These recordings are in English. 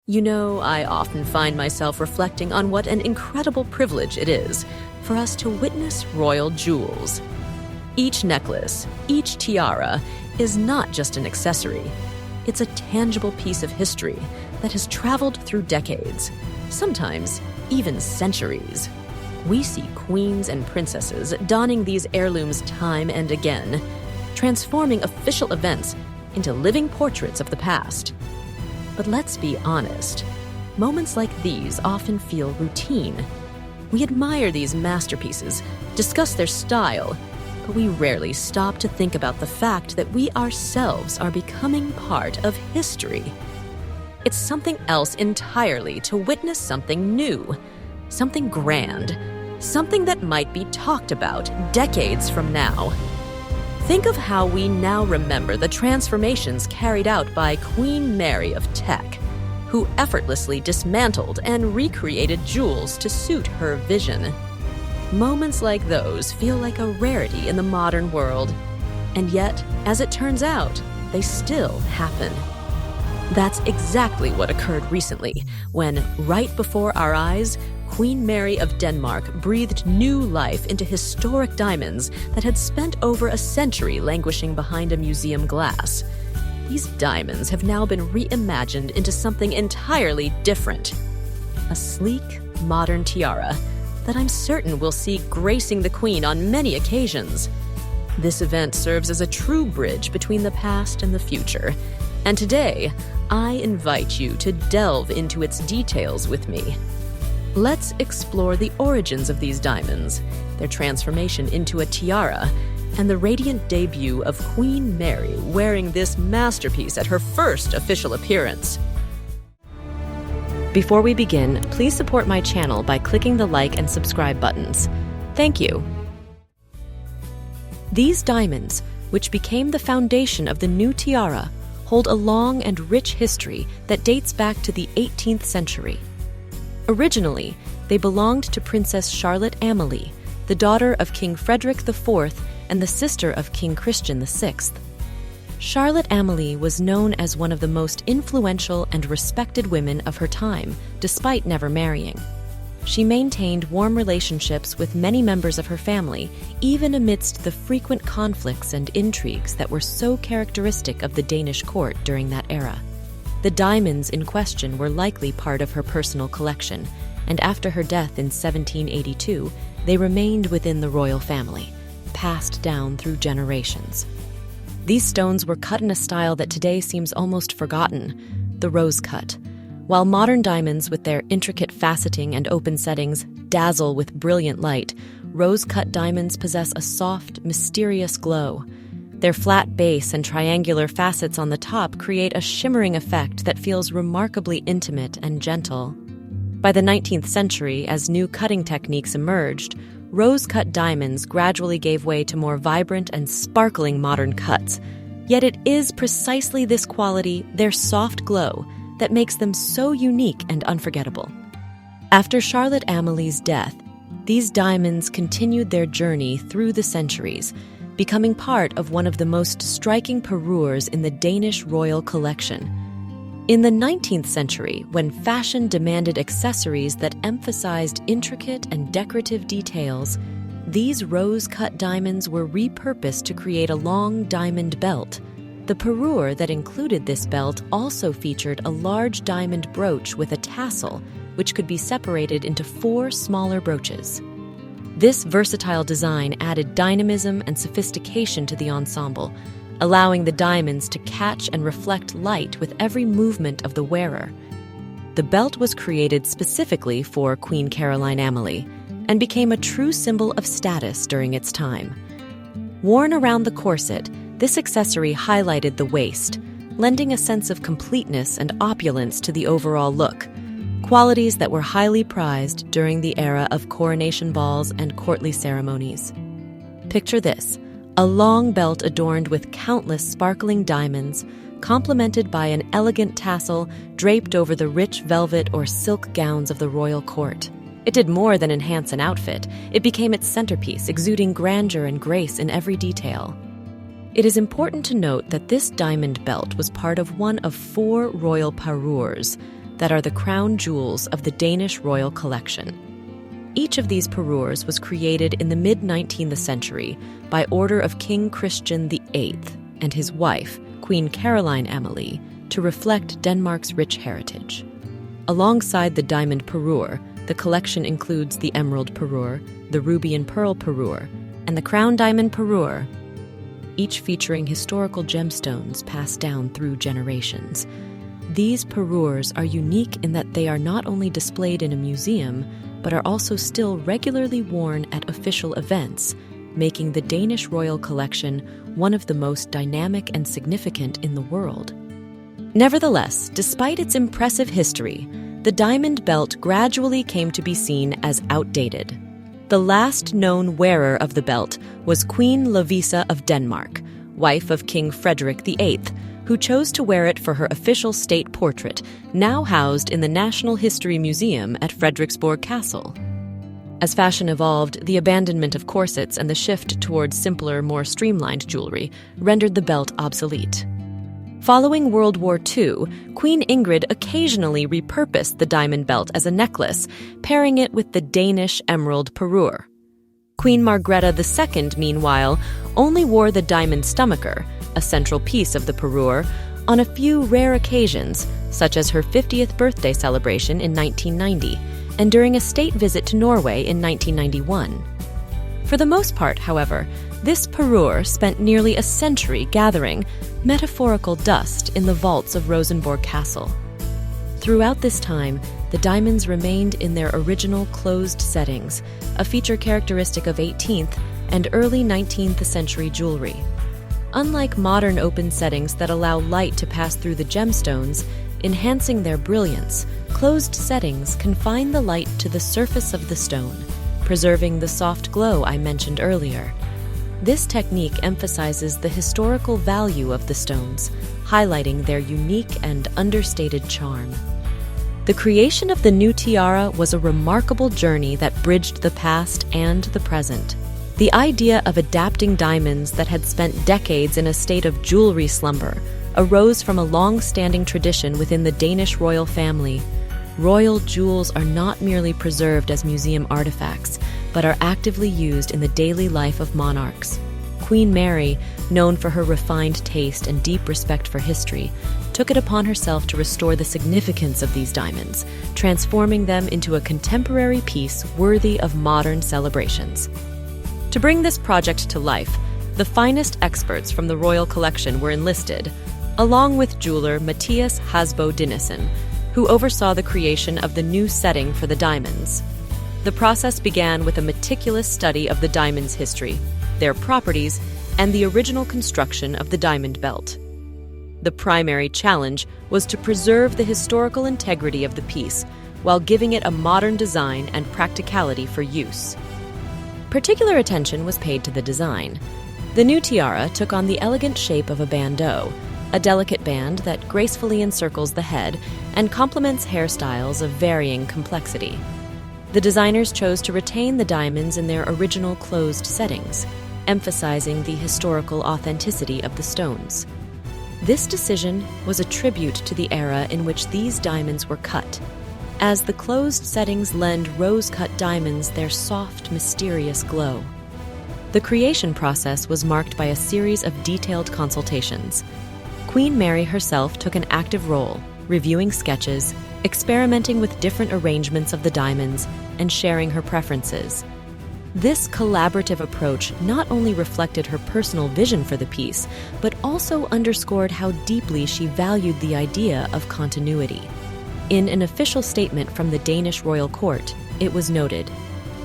You know, I often find myself reflecting on what an incredible privilege it is for us to witness royal jewels. Each necklace, each tiara, is not just an accessory. It's a tangible piece of history that has traveled through decades, sometimes even centuries. We see queens and princesses donning these heirlooms time and again, transforming official events into living portraits of the past. But let's be honest, moments like these often feel routine. We admire these masterpieces, discuss their style, but we rarely stop to think about the fact that we ourselves are becoming part of history. It's something else entirely to witness something new, something grand, something that might be talked about decades from now. Think of how we now remember the transformations carried out by Queen Mary of Tech, who effortlessly dismantled and recreated jewels to suit her vision. Moments like those feel like a rarity in the modern world, and yet, as it turns out, they still happen. That's exactly what occurred recently, when, right before our eyes, Queen Mary of Denmark breathed new life into historic diamonds that had spent over a century languishing behind a museum glass. These diamonds have now been reimagined into something entirely different. A sleek, modern tiara that I'm certain we'll see gracing the Queen on many occasions. This event serves as a true bridge between the past and the future, and today, I invite you to delve into its details with me. Let's explore the origins of these diamonds, their transformation into a tiara, and the radiant debut of Queen Mary wearing this masterpiece at her first official appearance. Before we begin, please support my channel by clicking the like and subscribe buttons. Thank you. These diamonds, which became the foundation of the new tiara, hold a long and rich history that dates back to the 18th century. Originally, they belonged to Princess Charlotte Amalie, the daughter of King Frederick IV and the sister of King Christian VI. Charlotte Amalie was known as one of the most influential and respected women of her time, despite never marrying. She maintained warm relationships with many members of her family, even amidst the frequent conflicts and intrigues that were so characteristic of the Danish court during that era. The diamonds in question were likely part of her personal collection, and after her death in 1782, they remained within the royal family, passed down through generations. These stones were cut in a style that today seems almost forgotten, the rose cut. While modern diamonds with their intricate faceting and open settings dazzle with brilliant light, rose-cut diamonds possess a soft, mysterious glow. Their flat base and triangular facets on the top create a shimmering effect that feels remarkably intimate and gentle. By the 19th century, as new cutting techniques emerged, rose-cut diamonds gradually gave way to more vibrant and sparkling modern cuts. Yet it is precisely this quality, their soft glow, that makes them so unique and unforgettable. After Charlotte Amalie's death, these diamonds continued their journey through the centuries, becoming part of one of the most striking parures in the Danish royal collection. In the 19th century, when fashion demanded accessories that emphasized intricate and decorative details, these rose-cut diamonds were repurposed to create a long diamond belt. The parure that included this belt also featured a large diamond brooch with a tassel, which could be separated into 4 smaller brooches. This versatile design added dynamism and sophistication to the ensemble, allowing the diamonds to catch and reflect light with every movement of the wearer. The belt was created specifically for Queen Caroline Amalie and became a true symbol of status during its time. Worn around the corset, this accessory highlighted the waist, lending a sense of completeness and opulence to the overall look, qualities that were highly prized during the era of coronation balls and courtly ceremonies. Picture this, a long belt adorned with countless sparkling diamonds, complemented by an elegant tassel draped over the rich velvet or silk gowns of the royal court. It did more than enhance an outfit, it became its centerpiece, exuding grandeur and grace in every detail. It is important to note that this diamond belt was part of one of 4 royal parures. that are the crown jewels of the Danish royal collection. Each of these parures was created in the mid-19th century by order of King Christian VIII and his wife, Queen Caroline Amalie, to reflect Denmark's rich heritage. Alongside the diamond parure, the collection includes the emerald parure, the ruby and pearl parure, and the crown diamond parure, each featuring historical gemstones passed down through generations. These parures are unique in that they are not only displayed in a museum, but are also still regularly worn at official events, making the Danish royal collection one of the most dynamic and significant in the world. Nevertheless, despite its impressive history, the diamond belt gradually came to be seen as outdated. The last known wearer of the belt was Queen Lovisa of Denmark, wife of King Frederik VIII, who chose to wear it for her official state portrait, now housed in the National History Museum at Frederiksborg Castle. As fashion evolved, the abandonment of corsets and the shift towards simpler, more streamlined jewelry rendered the belt obsolete. Following World War II, Queen Ingrid occasionally repurposed the diamond belt as a necklace, pairing it with the Danish emerald parure. Queen Margrethe II, meanwhile, only wore the diamond stomacher, a central piece of the parure, on a few rare occasions, such as her 50th birthday celebration in 1990 and during a state visit to Norway in 1991. For the most part, however, this parure spent nearly a century gathering metaphorical dust in the vaults of Rosenborg Castle. Throughout this time, the diamonds remained in their original closed settings, a feature characteristic of 18th and early 19th century jewelry. Unlike modern open settings that allow light to pass through the gemstones, enhancing their brilliance, closed settings confine the light to the surface of the stone, preserving the soft glow I mentioned earlier. This technique emphasizes the historical value of the stones, highlighting their unique and understated charm. The creation of the new tiara was a remarkable journey that bridged the past and the present. The idea of adapting diamonds that had spent decades in a state of jewelry slumber arose from a long-standing tradition within the Danish royal family. Royal jewels are not merely preserved as museum artifacts, but are actively used in the daily life of monarchs. Queen Mary, known for her refined taste and deep respect for history, took it upon herself to restore the significance of these diamonds, transforming them into a contemporary piece worthy of modern celebrations. To bring this project to life, the finest experts from the royal collection were enlisted, along with jeweler Mathias Hasbo Dinesen, who oversaw the creation of the new setting for the diamonds. The process began with a meticulous study of the diamond's history, their properties, and the original construction of the diamond belt. The primary challenge was to preserve the historical integrity of the piece while giving it a modern design and practicality for use. Particular attention was paid to the design. The new tiara took on the elegant shape of a bandeau, a delicate band that gracefully encircles the head and complements hairstyles of varying complexity. The designers chose to retain the diamonds in their original closed settings, emphasizing the historical authenticity of the stones. This decision was a tribute to the era in which these diamonds were cut, as the closed settings lend rose-cut diamonds their soft, mysterious glow. The creation process was marked by a series of detailed consultations. Queen Mary herself took an active role, reviewing sketches, experimenting with different arrangements of the diamonds, and sharing her preferences. This collaborative approach not only reflected her personal vision for the piece, but also underscored how deeply she valued the idea of continuity. In an official statement from the Danish royal court, it was noted,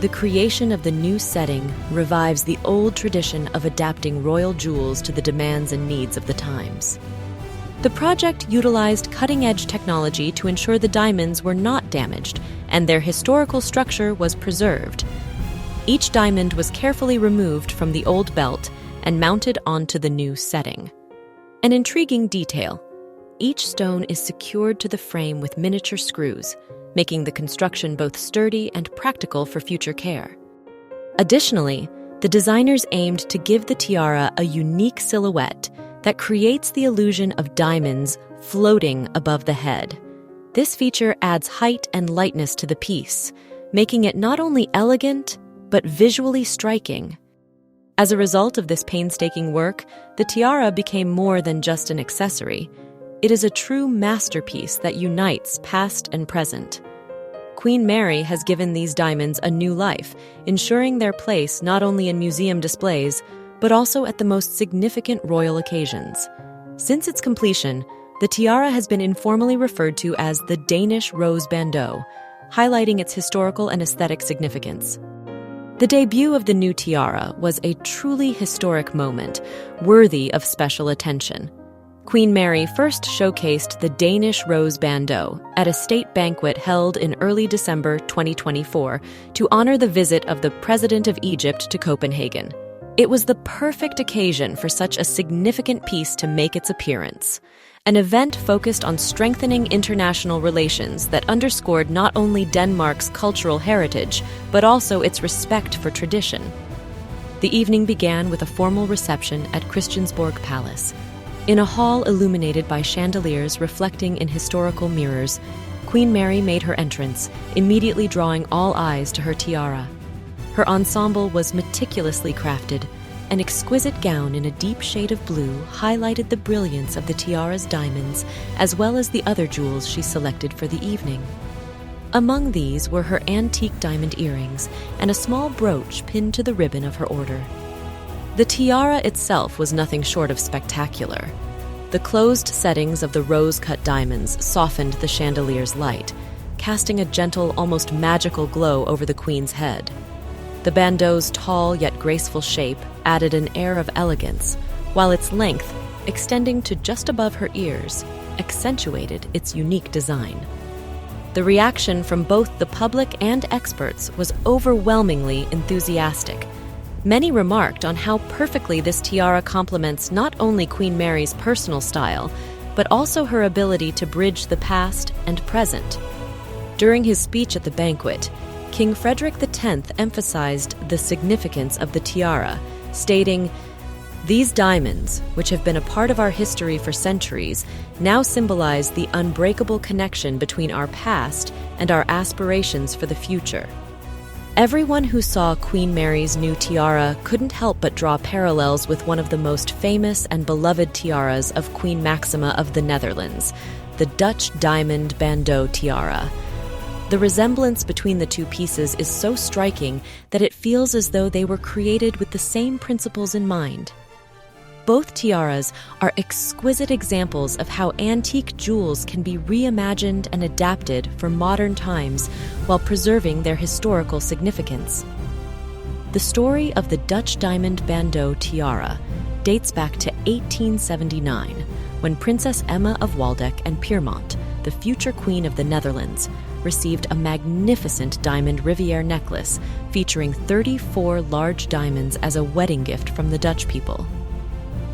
"The creation of the new setting revives the old tradition of adapting royal jewels to the demands and needs of the times." The project utilized cutting-edge technology to ensure the diamonds were not damaged and their historical structure was preserved. Each diamond was carefully removed from the old belt and mounted onto the new setting. An intriguing detail: each stone is secured to the frame with miniature screws, making the construction both sturdy and practical for future care. Additionally, the designers aimed to give the tiara a unique silhouette that creates the illusion of diamonds floating above the head. This feature adds height and lightness to the piece, making it not only elegant, but visually striking. As a result of this painstaking work, the tiara became more than just an accessory. It is a true masterpiece that unites past and present. Queen Mary has given these diamonds a new life, ensuring their place not only in museum displays, but also at the most significant royal occasions. Since its completion, the tiara has been informally referred to as the Danish Rose Bandeau, highlighting its historical and aesthetic significance. The debut of the new tiara was a truly historic moment, worthy of special attention. Queen Mary first showcased the Danish Rose Bandeau at a state banquet held in early December 2024 to honor the visit of the President of Egypt to Copenhagen. It was the perfect occasion for such a significant piece to make its appearance. An event focused on strengthening international relations that underscored not only Denmark's cultural heritage, but also its respect for tradition. The evening began with a formal reception at Christiansborg Palace. In a hall illuminated by chandeliers reflecting in historical mirrors, Queen Mary made her entrance, immediately drawing all eyes to her tiara. Her ensemble was meticulously crafted. An exquisite gown in a deep shade of blue highlighted the brilliance of the tiara's diamonds, as well as the other jewels she selected for the evening. Among these were her antique diamond earrings and a small brooch pinned to the ribbon of her order. The tiara itself was nothing short of spectacular. The closed settings of the rose-cut diamonds softened the chandelier's light, casting a gentle, almost magical glow over the queen's head. The bandeau's tall yet graceful shape added an air of elegance, while its length, extending to just above her ears, accentuated its unique design. The reaction from both the public and experts was overwhelmingly enthusiastic. Many remarked on how perfectly this tiara complements not only Queen Mary's personal style, but also her ability to bridge the past and present. During his speech at the banquet, King Frederick X emphasized the significance of the tiara, stating, "These diamonds, which have been a part of our history for centuries, now symbolize the unbreakable connection between our past and our aspirations for the future." Everyone who saw Queen Mary's new tiara couldn't help but draw parallels with one of the most famous and beloved tiaras of Queen Maxima of the Netherlands, the Dutch diamond bandeau tiara. The resemblance between the two pieces is so striking that it feels as though they were created with the same principles in mind. Both tiaras are exquisite examples of how antique jewels can be reimagined and adapted for modern times while preserving their historical significance. The story of the Dutch diamond bandeau tiara dates back to 1879, when Princess Emma of Waldeck and Pyrmont, the future Queen of the Netherlands, received a magnificent diamond Riviere necklace featuring 34 large diamonds as a wedding gift from the Dutch people.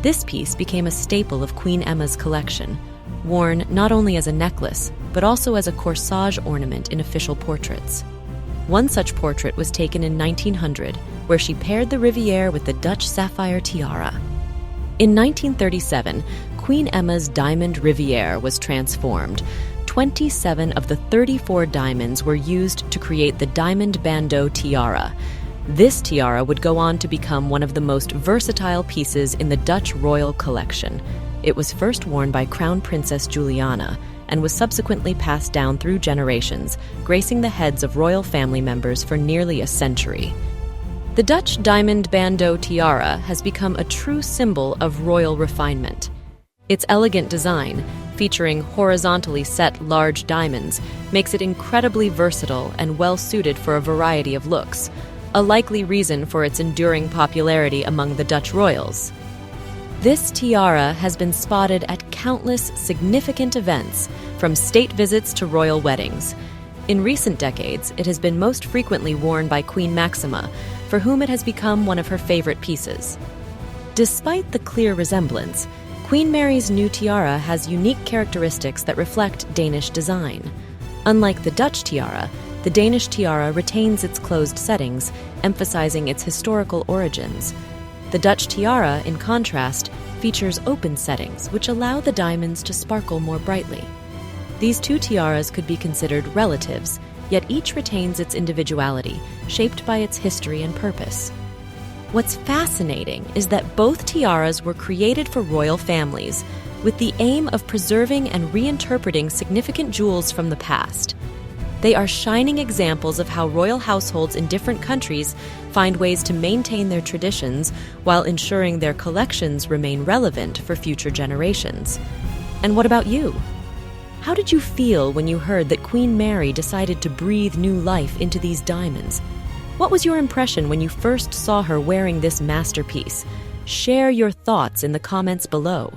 This piece became a staple of Queen Emma's collection, worn not only as a necklace, but also as a corsage ornament in official portraits. One such portrait was taken in 1900, where she paired the Riviere with the Dutch sapphire tiara. In 1937, Queen Emma's diamond Riviere was transformed. 27 of the 34 diamonds were used to create the diamond bandeau tiara. This tiara would go on to become one of the most versatile pieces in the Dutch royal collection. It was first worn by Crown Princess Juliana and was subsequently passed down through generations, gracing the heads of royal family members for nearly a century. The Dutch diamond bandeau tiara has become a true symbol of royal refinement. Its elegant design, featuring horizontally set large diamonds, makes it incredibly versatile and well-suited for a variety of looks, a likely reason for its enduring popularity among the Dutch royals. This tiara has been spotted at countless significant events, from state visits to royal weddings. In recent decades, it has been most frequently worn by Queen Maxima, for whom it has become one of her favorite pieces. Despite the clear resemblance, Queen Mary's new tiara has unique characteristics that reflect Danish design. Unlike the Dutch tiara, the Danish tiara retains its closed settings, emphasizing its historical origins. The Dutch tiara, in contrast, features open settings which allow the diamonds to sparkle more brightly. These two tiaras could be considered relatives, yet each retains its individuality, shaped by its history and purpose. What's fascinating is that both tiaras were created for royal families, with the aim of preserving and reinterpreting significant jewels from the past. They are shining examples of how royal households in different countries find ways to maintain their traditions while ensuring their collections remain relevant for future generations. And what about you? How did you feel when you heard that Queen Mary decided to breathe new life into these diamonds? What was your impression when you first saw her wearing this masterpiece? Share your thoughts in the comments below.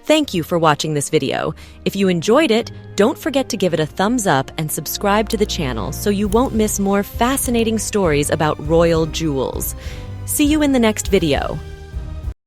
Thank you for watching this video. If you enjoyed it, don't forget to give it a thumbs up and subscribe to the channel so you won't miss more fascinating stories about royal jewels. See you in the next video.